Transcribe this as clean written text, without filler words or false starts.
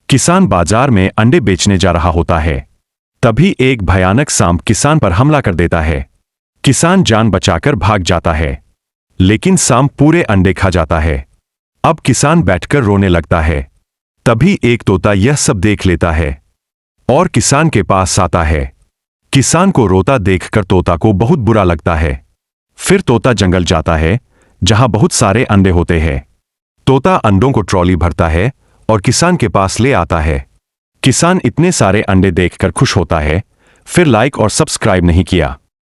किसान बाजार में अंडे बेचने जा रहा होता है। तभी एक भयानक सांप किसान पर हमला कर देता है। किसान जान बचाकर भाग जाता है, लेकिन सांप पूरे अंडे खा जाता है। अब किसान बैठकर रोने लगता है। तभी एक तोता यह सब देख लेता है और किसान के पास आता है। किसान को रोता देखकर तोता को बहुत बुरा लगता है। फिर तोता जंगल जाता है, जहां बहुत सारे अंडे होते हैं। तोता अंडों को ट्रॉली भरता है और किसान के पास ले आता है। किसान इतने सारे अंडे देखकर खुश होता है, फिर लाइक और सब्सक्राइब नहीं किया।